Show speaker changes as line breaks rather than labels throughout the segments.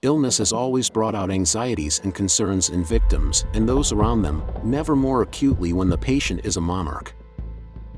Illness has always brought out anxieties and concerns in victims and those around them, never more acutely when the patient is a monarch.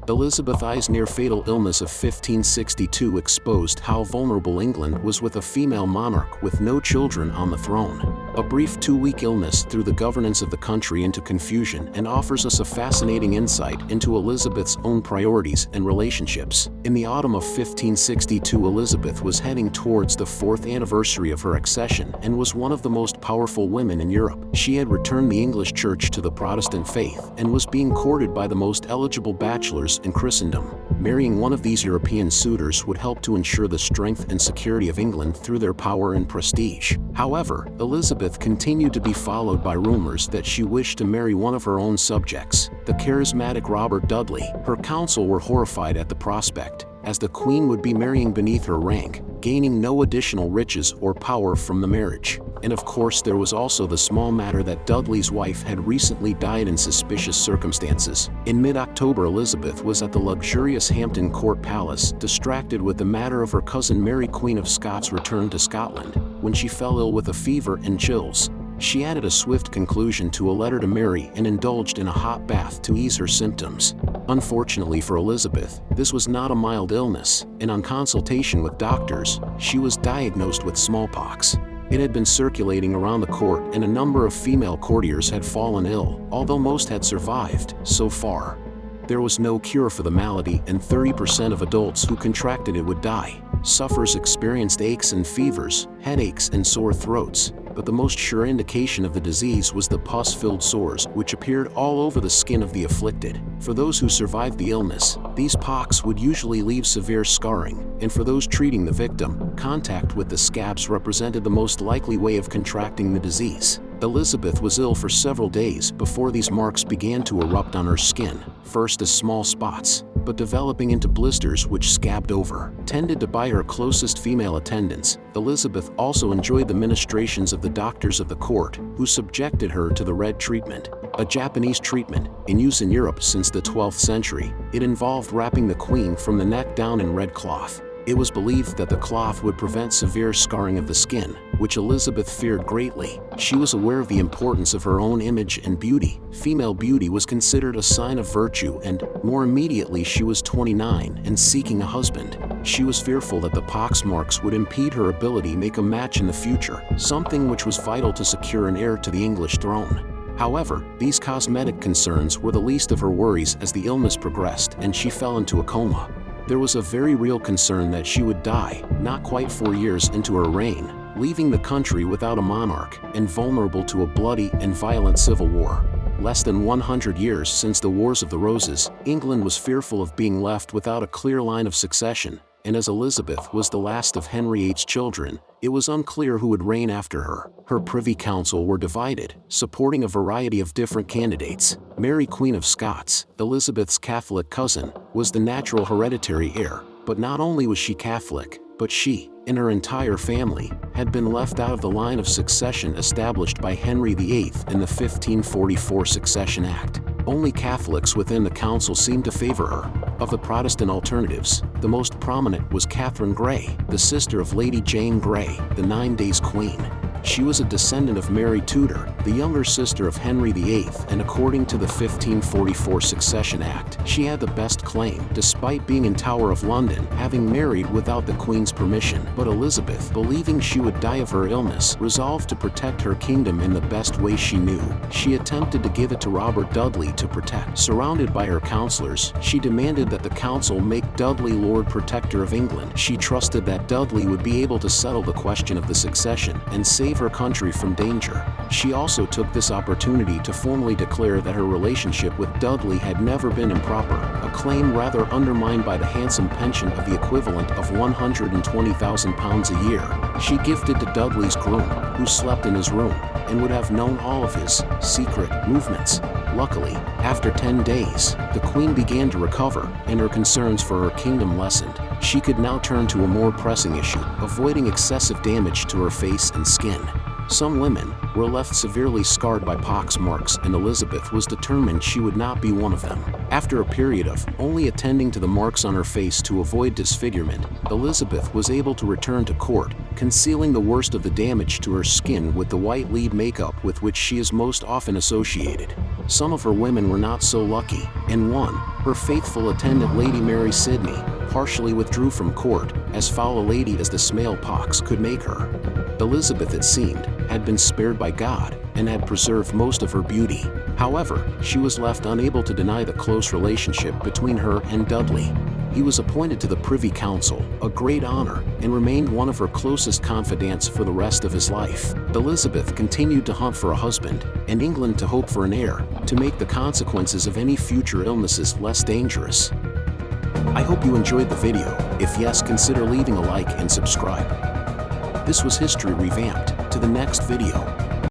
Elizabeth I's near-fatal illness of 1562 exposed how vulnerable England was with a female monarch with no children on the throne. A brief 2-week illness threw the governance of the country into confusion and offers us a fascinating insight into Elizabeth's own priorities and relationships. In the autumn of 1562, Elizabeth was heading towards the 4th anniversary of her accession and was one of the most powerful women in Europe. She had returned the English Church to the Protestant faith and was being courted by the most eligible bachelors in Christendom. Marrying one of these European suitors would help to ensure the strength and security of England through their power and prestige. However, Elizabeth continued to be followed by rumors that she wished to marry one of her own subjects, the charismatic Robert Dudley. Her council were horrified at the prospect, as the Queen would be marrying beneath her rank, gaining no additional riches or power from the marriage. And of course there was also the small matter that Dudley's wife had recently died in suspicious circumstances. In mid-October, Elizabeth was at the luxurious Hampton Court Palace, distracted with the matter of her cousin Mary, Queen of Scots' return to Scotland, when she fell ill with a fever and chills. She added a swift conclusion to a letter to Mary and indulged in a hot bath to ease her symptoms. Unfortunately for Elizabeth, this was not a mild illness, and on consultation with doctors, she was diagnosed with smallpox. It had been circulating around the court, and a number of female courtiers had fallen ill, although most had survived so far. There was no cure for the malady, and 30% of adults who contracted it would die. Sufferers experienced aches and fevers, headaches and sore throats, but the most sure indication of the disease was the pus-filled sores which appeared all over the skin of the afflicted. For those who survived the illness, these pox would usually leave severe scarring, and for those treating the victim, contact with the scabs represented the most likely way of contracting the disease. Elizabeth was ill for several days before these marks began to erupt on her skin, first as small spots, but developing into blisters which scabbed over. Tended to by her closest female attendants, Elizabeth also enjoyed the ministrations of the doctors of the court, who subjected her to the red treatment, a Japanese treatment in use in Europe since the 12th century. It involved wrapping the queen from the neck down in red cloth. It was believed that the cloth would prevent severe scarring of the skin, which Elizabeth feared greatly. She was aware of the importance of her own image and beauty. Female beauty was considered a sign of virtue, and, more immediately, she was 29 and seeking a husband. She was fearful that the pox marks would impede her ability to make a match in the future, something which was vital to secure an heir to the English throne. However, these cosmetic concerns were the least of her worries as the illness progressed and she fell into a coma. There was a very real concern that she would die, not quite 4 years into her reign, leaving the country without a monarch and vulnerable to a bloody and violent civil war. Less than 100 years since the Wars of the Roses, England was fearful of being left without a clear line of succession, and as Elizabeth was the last of Henry VIII's children, it was unclear who would reign after her. Her Privy Council were divided, supporting a variety of different candidates. Mary, Queen of Scots, Elizabeth's Catholic cousin, was the natural hereditary heir, but not only was she Catholic, but she, and her entire family, had been left out of the line of succession established by Henry VIII in the 1544 Succession Act. Only Catholics within the council seemed to favor her. Of the Protestant alternatives, the most prominent was Catherine Grey, the sister of Lady Jane Grey, the 9 Days Queen. She was a descendant of Mary Tudor, the younger sister of Henry VIII, and according to the 1544 Succession Act, she had the best claim, despite being in Tower of London, having married without the Queen's permission. But Elizabeth, believing she would die of her illness, resolved to protect her kingdom in the best way she knew. She attempted to give it to Robert Dudley to protect. Surrounded by her counselors, she demanded that the council make Dudley Lord Protector of England. She trusted that Dudley would be able to settle the question of the succession and save her country from danger. She also took this opportunity to formally declare that her relationship with Dudley had never been improper, a claim rather undermined by the handsome pension of the equivalent of £120,000 a year she gifted to Dudley's groom, who slept in his room, and would have known all of his secret movements. Luckily, after 10 days, the Queen began to recover, and her concerns for her kingdom lessened. She could now turn to a more pressing issue, avoiding excessive damage to her face and skin. Some women were left severely scarred by pox marks, and Elizabeth was determined she would not be one of them. After a period of only attending to the marks on her face to avoid disfigurement, Elizabeth was able to return to court, concealing the worst of the damage to her skin with the white lead makeup with which she is most often associated. Some of her women were not so lucky, and one, her faithful attendant Lady Mary Sidney, partially withdrew from court, as foul a lady as the smallpox could make her. Elizabeth, it seemed, had been spared by God and had preserved most of her beauty. However, she was left unable to deny the close relationship between her and Dudley. He was appointed to the Privy Council, a great honor, and remained one of her closest confidants for the rest of his life. Elizabeth continued to hunt for a husband, and England to hope for an heir, to make the consequences of any future illnesses less dangerous. I hope you enjoyed the video. If yes, consider leaving a like and subscribe. This was History Revamped. To the next video.